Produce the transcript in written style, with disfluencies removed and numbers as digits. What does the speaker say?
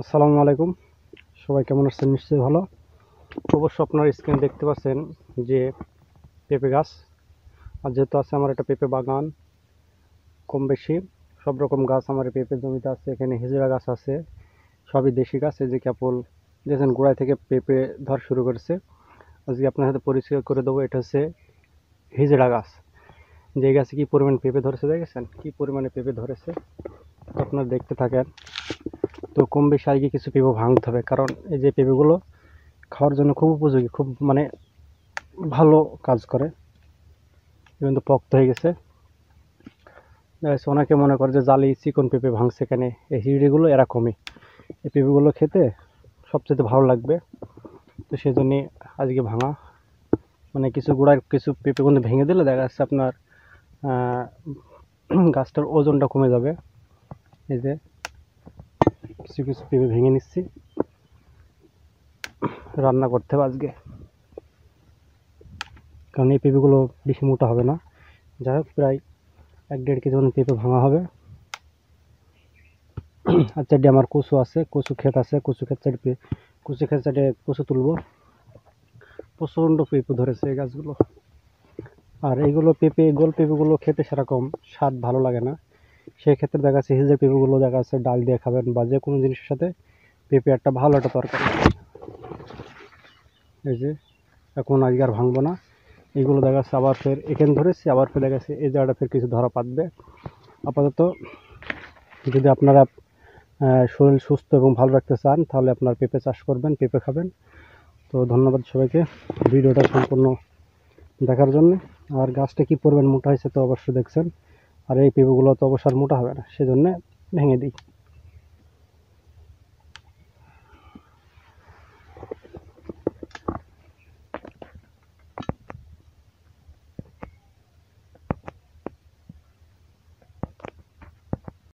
আসসালামু আলাইকুম। সবাই কেমন আছেন? নিশ্চয়ই ভালো। অবশ্য আপনার স্ক্রিনে দেখতে পাচ্ছেন যে পেঁপে গাছ। আর যেহেতু আছে আমার একটা পেঁপে বাগান, কম বেশি সব রকম গাছ আমার এই পেঁপে জমিতে আছে। এখানে হিজড়া গাছ আছে, সবই দেশি গাছ। এই যে কেবল দেখেন গোড়ায় থেকে পেঁপে ধর শুরু করেছে। আজকে আপনার সাথে পরিচয় করে দেবো, এটা হচ্ছে হিজড়া গাছ। যে গাছে কি পরিমাণ পেঁপে ধরেছে দেখেছেন, কি পরিমাণে পেঁপে ধরেছে আপনারা দেখতে থাকেন। তো কম বেশি আগে কিছু পেঁপে ভাঙতে হবে, কারণ এই যে পেঁপেগুলো খাওয়ার জন্য খুব উপযোগী, খুব মানে ভালো কাজ করে। কিন্তু পক্ত হয়ে গেছে। অনেকে মনে করে যে জালি চিকন পেঁপে ভাঙছে কেন, এই হিড়িগুলো এরকমই। এই পেঁপেগুলো খেতে সবচেয়ে ভালো লাগবে। তো সেই জন্যে আজকে ভাঙা, মানে কিছু গোড়ার কিছু পেঁপে কিন্তু ভেঙে দিলে দেখা যাচ্ছে আপনার গাছটার ওজনটা কমে যাবে। এই যে কিছু কিছু পেঁপে ভেঙে নিচ্ছি, রান্না করতে হবে আজকে, কারণ এই পেঁপেগুলো বেশি মোটা হবে না। যাই হোক, প্রায় 1-1.5 কেজি মতো পেঁপে ভাঙা হবে। আর চারটে আমার কচু আছে, কচু ক্ষেত আছে, কচু ক্ষেত চারটে, কচু ক্ষেত চারটে কচু তুলবো। প্রচণ্ড পেঁপে ধরেছে এই গাছগুলো। আর এইগুলো পেঁপে, গোল পেঁপেগুলো খেতে সেরকম স্বাদ ভালো লাগে না। সেই ক্ষেত্রে দেখা যাচ্ছে হিজড়া পেঁপেগুলো দেখা যাচ্ছে ডাল দিয়ে খাবেন বা যে কোনো জিনিসের সাথে পেঁপে একটা ভালো একটা তরকারি। এই যে এখন আজকে আর ভাঙবো না। এইগুলো দেখা যাচ্ছে আবার ফের এখানে ধরেছি, আবার ফের দেখা যাচ্ছে এই জায়গাটা ফের কিছু ধরা পাতবে। আপাতত যদি আপনারা শরীর সুস্থ এবং ভালো রাখতে চান, তাহলে আপনার পেঁপে চাষ করবেন, পেঁপে খাবেন। তো ধন্যবাদ সবাইকে ভিডিওটা সম্পূর্ণ দেখার জন্য। আর গাছটা কি পরিমাণ মোটা হয়েছে তো অবশ্যই দেখছেন। আর এই পেঁপেগুলো তো অবশ্য আর মোটা হবে না, সেজন্য ভেঙে দিই।